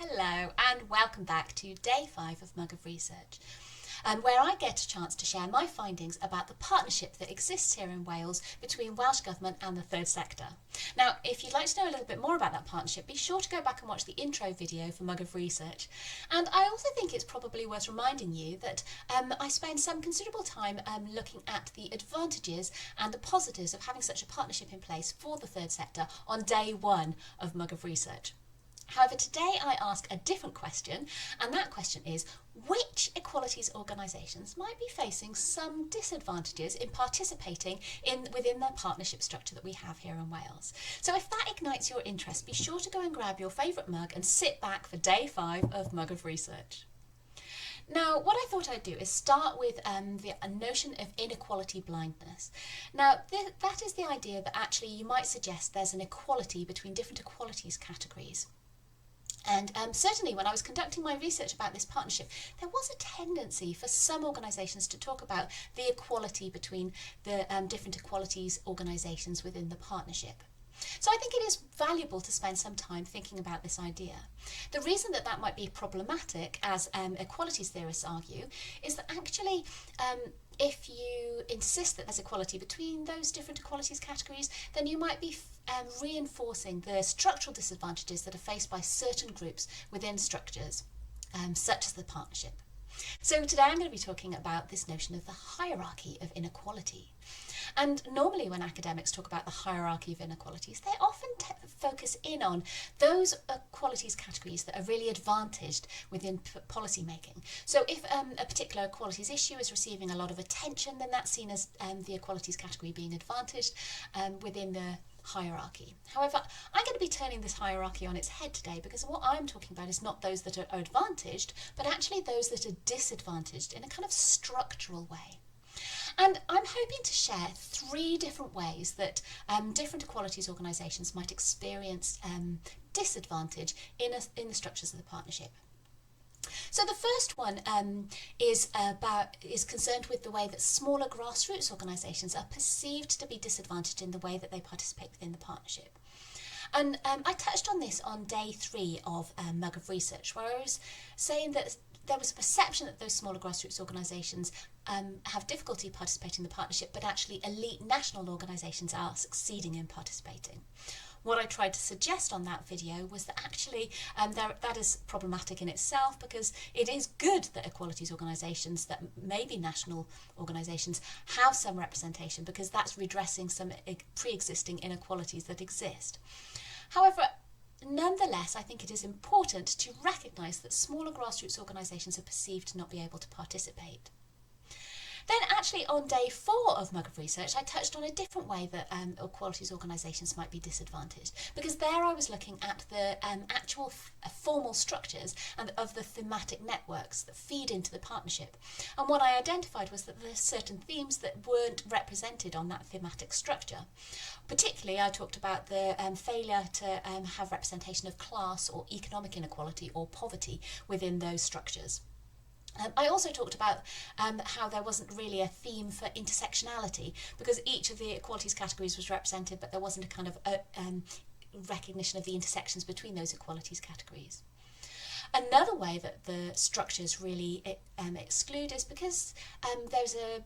Hello and welcome back to day 5 of Mwg Research, where I get a chance to share my findings about the partnership that exists here in Wales between Welsh Government and the third sector. Now, if you'd like to know a little bit more about that partnership, be sure to go back and watch the intro video for Mwg Research. And I also think it's probably worth reminding you that I spend some considerable time looking at the advantages and the positives of having such a partnership in place for the third sector on day 1 of Mwg Research. However, today I ask a different question, and that question is, which equalities organisations might be facing some disadvantages in participating within the partnership structure that we have here in Wales? So if that ignites your interest, be sure to go and grab your favourite mug and sit back for day 5 of Mwg Research. Now, what I thought I'd do is start with the notion of inequality blindness. Now, that is the idea that actually you might suggest there's an equality between different equalities categories. And certainly when I was conducting my research about this partnership, there was a tendency for some organisations to talk about the equality between the different equalities organisations within the partnership. So I think it is valuable to spend some time thinking about this idea. The reason that that might be problematic, as equalities theorists argue, is that actually if you insist that there's equality between those different equalities categories, then you might be reinforcing the structural disadvantages that are faced by certain groups within structures, such as the partnership. So today I'm going to be talking about this notion of the hierarchy of inequality. And normally when academics talk about the hierarchy of inequalities, they often focus in on those equalities categories that are really advantaged within policy making. So if a particular equalities issue is receiving a lot of attention, then that's seen as the equalities category being advantaged within the hierarchy. However, I'm going to be turning this hierarchy on its head today, because what I'm talking about is not those that are advantaged, but actually those that are disadvantaged in a kind of structural way. And I'm hoping to share 3 different ways that different equalities organisations might experience disadvantage in the structures of the partnership. So the first one is concerned with the way that smaller grassroots organisations are perceived to be disadvantaged in the way that they participate within the partnership. And I touched on this on day 3 of Mwg Research, where I was saying that there was a perception that those smaller grassroots organisations have difficulty participating in the partnership, but actually elite national organisations are succeeding in participating. What I tried to suggest on that video was that actually that is problematic in itself, because it is good that equalities organisations, that may be national organisations, have some representation, because that's redressing some pre-existing inequalities that exist. However, nonetheless, I think it is important to recognise that smaller grassroots organisations are perceived to not be able to participate. Then actually on day 4 of Mwg Research, I touched on a different way that equalities organisations might be disadvantaged, because there I was looking at the actual formal structures and of the thematic networks that feed into the partnership. And what I identified was that there are certain themes that weren't represented on that thematic structure. Particularly, I talked about the failure to have representation of class or economic inequality or poverty within those structures. I also talked about how there wasn't really a theme for intersectionality, because each of the equalities categories was represented, but there wasn't a kind of recognition of the intersections between those equalities categories. Another way that the structures really exclude is because there's a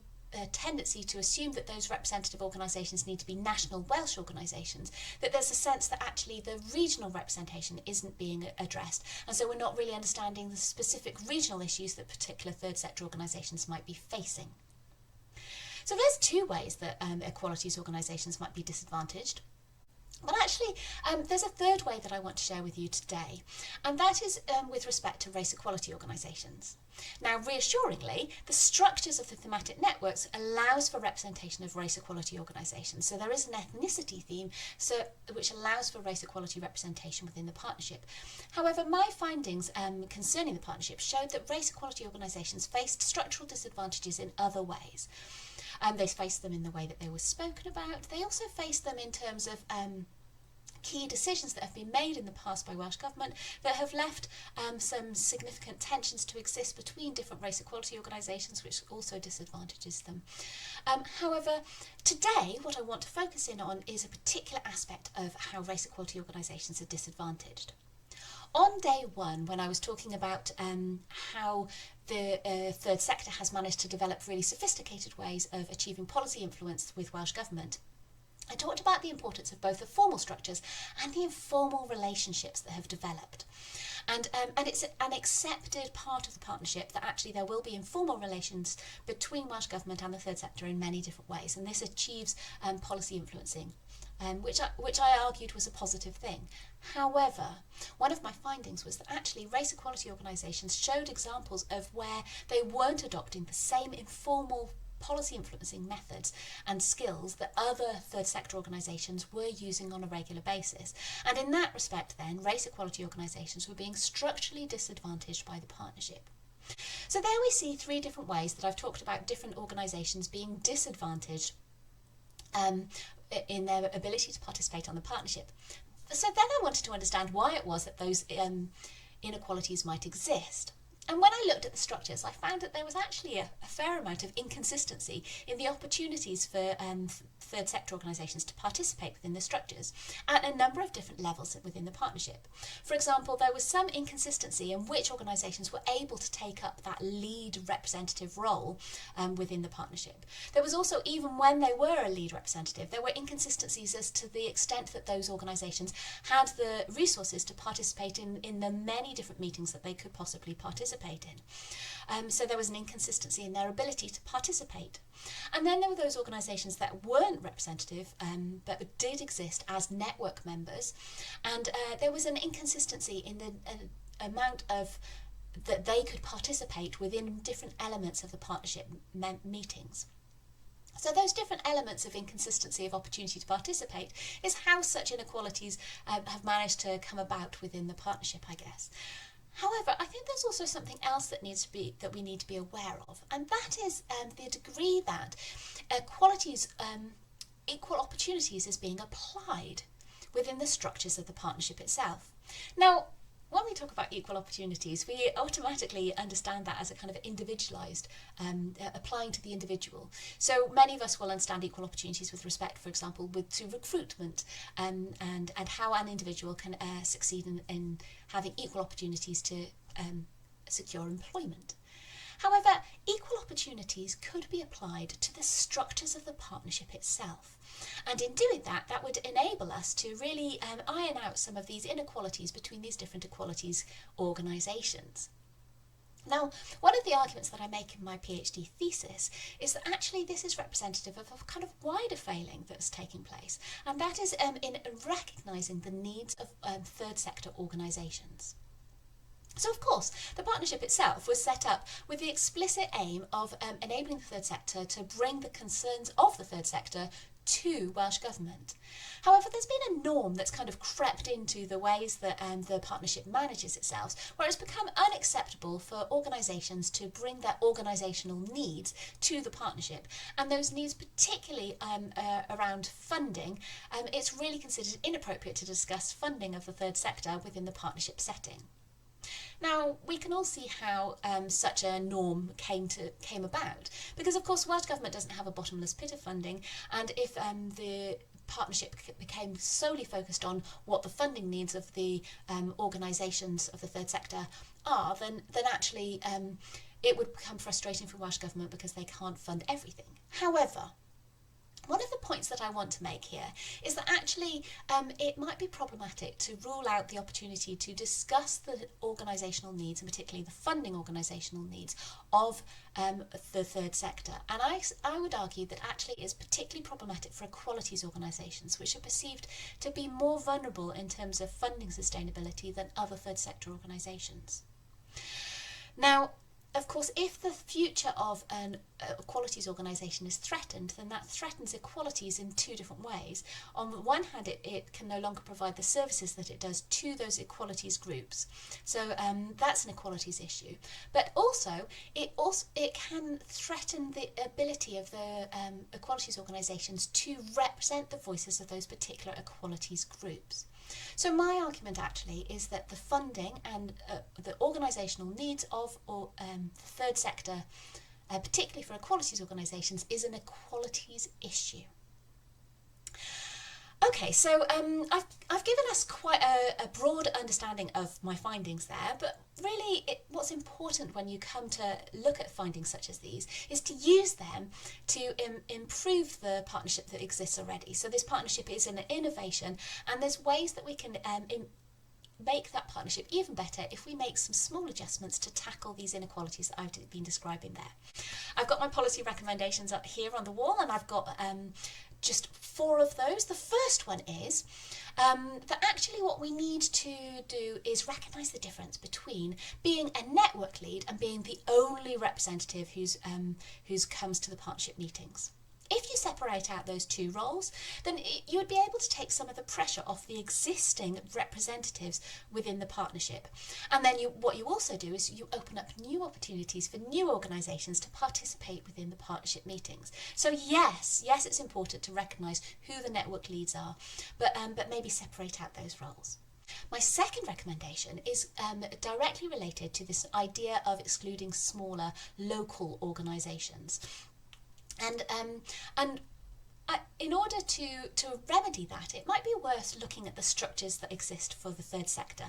tendency to assume that those representative organisations need to be national Welsh organisations, that there's a sense that actually the regional representation isn't being addressed, and so we're not really understanding the specific regional issues that particular third sector organisations might be facing. So there's 2 ways that equalities organisations might be disadvantaged. But actually, there's a 3rd way that I want to share with you today, and that is with respect to race equality organisations. Now, reassuringly, the structures of the thematic networks allows for representation of race equality organisations. So there is an ethnicity theme which allows for race equality representation within the partnership. However, my findings concerning the partnership showed that race equality organisations faced structural disadvantages in other ways. They faced them in the way that they were spoken about. They also faced them in terms of key decisions that have been made in the past by Welsh Government that have left some significant tensions to exist between different race equality organisations, which also disadvantages them. However, today what I want to focus in on is a particular aspect of how race equality organisations are disadvantaged. on day one, when I was talking about how the third sector has managed to develop really sophisticated ways of achieving policy influence with Welsh Government, I talked about the importance of both the formal structures and the informal relationships that have developed. And it's an accepted part of the partnership that actually there will be informal relations between Welsh Government and the third sector in many different ways, and this achieves policy influencing, which I argued was a positive thing. However, one of my findings was that actually race equality organisations showed examples of where they weren't adopting the same informal policy influencing methods and skills that other third sector organisations were using on a regular basis. And in that respect then, race equality organisations were being structurally disadvantaged by the partnership. So there we see three different ways that I've talked about different organisations being disadvantaged in their ability to participate on the partnership. So then I wanted to understand why it was that those inequalities might exist. And when I looked at the structures, I found that there was actually a fair amount of inconsistency in the opportunities for third sector organisations to participate within the structures at a number of different levels within the partnership. For example, there was some inconsistency in which organisations were able to take up that lead representative role within the partnership. There was also, even when they were a lead representative, there were inconsistencies as to the extent that those organisations had the resources to participate in the many different meetings that they could possibly participate in. So there was an inconsistency in their ability to participate. And then there were those organisations that weren't representative but did exist as network members, and there was an inconsistency in the amount of that they could participate within different elements of the partnership meetings. So those different elements of inconsistency of opportunity to participate is how such inequalities have managed to come about within the partnership, I guess. However, I think there's also something else that we need to be aware of, and that is the degree that equal opportunities is being applied within the structures of the partnership itself. Now, when we talk about equal opportunities, we automatically understand that as a kind of individualised, applying to the individual. So many of us will understand equal opportunities with respect, for example, to recruitment and how an individual can succeed in having equal opportunities to secure employment. However, equal opportunities could be applied to the structures of the partnership itself. And in doing that, that would enable us to really iron out some of these inequalities between these different equalities organisations. Now, one of the arguments that I make in my PhD thesis is that actually this is representative of a kind of wider failing that's taking place, and that is in recognising the needs of third sector organisations. So, of course, the partnership itself was set up with the explicit aim of enabling the third sector to bring the concerns of the third sector to Welsh Government. However, there's been a norm that's kind of crept into the ways that the partnership manages itself, where it's become unacceptable for organisations to bring their organisational needs to the partnership. And those needs, particularly around funding, it's really considered inappropriate to discuss funding of the third sector within the partnership setting. Now, we can all see how such a norm came about, because of course Welsh Government doesn't have a bottomless pit of funding, and if the partnership became solely focused on what the funding needs of the organisations of the third sector are, then actually it would become frustrating for Welsh Government because they can't fund everything. However, one of the points that I want to make here is that actually it might be problematic to rule out the opportunity to discuss the organisational needs, and particularly the funding organisational needs of the third sector. And I would argue that actually it's particularly problematic for equalities organisations, which are perceived to be more vulnerable in terms of funding sustainability than other third sector organisations. Now, of course, if the future of an equalities organisation is threatened, then that threatens equalities in two different ways. On the one hand, it can no longer provide the services that it does to those equalities groups. So that's an equalities issue. But also it can threaten the ability of the equalities organisations to represent the voices of those particular equalities groups. So my argument actually is that the funding and the organisational needs of the third sector, particularly for equalities organisations, is an equalities issue. Okay, so I've given us quite a broad understanding of my findings there, but really what's important when you come to look at findings such as these is to use them to improve the partnership that exists already. So this partnership is an innovation, and there's ways that we can make that partnership even better if we make some small adjustments to tackle these inequalities that I've been describing there. I've got my policy recommendations up here on the wall, and I've got just 4 of those. The first one is that actually what we need to do is recognise the difference between being a network lead and being the only representative who's comes to the partnership meetings. If you separate out those 2 roles, then you would be able to take some of the pressure off the existing representatives within the partnership. And then what you also do is you open up new opportunities for new organisations to participate within the partnership meetings. So yes, it's important to recognise who the network leads are, but maybe separate out those roles. My second recommendation is directly related to this idea of excluding smaller local organisations. And in order to remedy that, it might be worth looking at the structures that exist for the third sector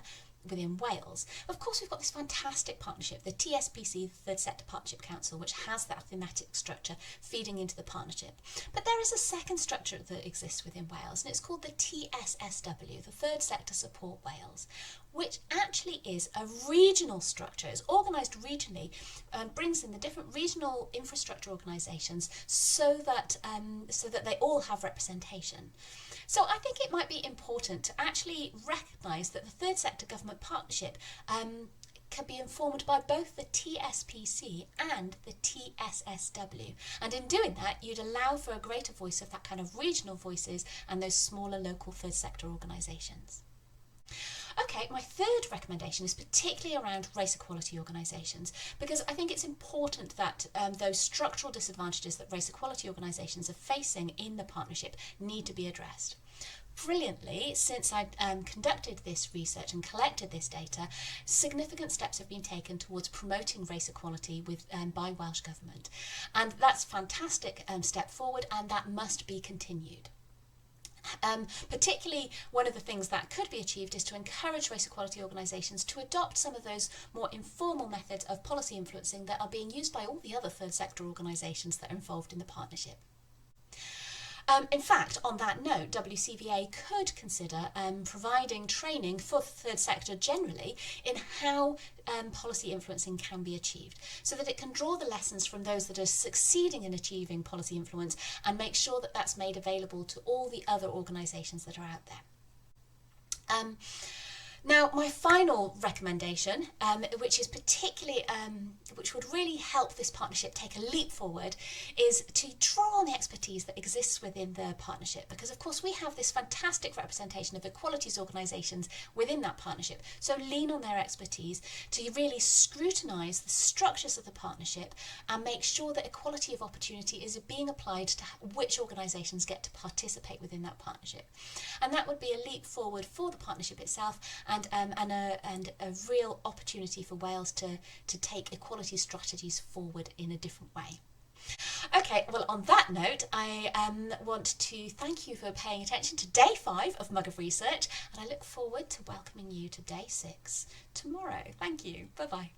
within Wales. Of course, we've got this fantastic partnership, the TSPC, the Third Sector Partnership Council, which has that thematic structure feeding into the partnership. But there is a second structure that exists within Wales, and it's called the TSSW, the Third Sector Support Wales, which actually is a regional structure. It's organised regionally and brings in the different regional infrastructure organisations so that they all have representation. So I think it might be important to actually recognise that the third sector government partnership can be informed by both the TSPC and the TSSW. And in doing that, you'd allow for a greater voice of that kind of regional voices and those smaller local third sector organisations. Okay, my third recommendation is particularly around race equality organisations, because I think it's important that those structural disadvantages that race equality organisations are facing in the partnership need to be addressed. Brilliantly, since I conducted this research and collected this data, significant steps have been taken towards promoting race equality by Welsh Government. And that's a fantastic step forward, and that must be continued. Particularly, one of the things that could be achieved is to encourage race equality organisations to adopt some of those more informal methods of policy influencing that are being used by all the other third sector organisations that are involved in the partnership. In fact, on that note, WCVA could consider providing training for the third sector generally in how policy influencing can be achieved, so that it can draw the lessons from those that are succeeding in achieving policy influence and make sure that that's made available to all the other organisations that are out there. Now, my final recommendation, which is particularly, which would really help this partnership take a leap forward, is to draw on the expertise that exists within the partnership. Because, of course, we have this fantastic representation of equalities organisations within that partnership. So lean on their expertise to really scrutinise the structures of the partnership and make sure that equality of opportunity is being applied to which organisations get to participate within that partnership. And that would be a leap forward for the partnership itself, and a real opportunity for Wales to take equality strategies forward in a different way. Okay, well, on that note, I want to thank you for paying attention to day 5 of Mwg of Research, and I look forward to welcoming you to day 6 tomorrow. Thank you. Bye-bye.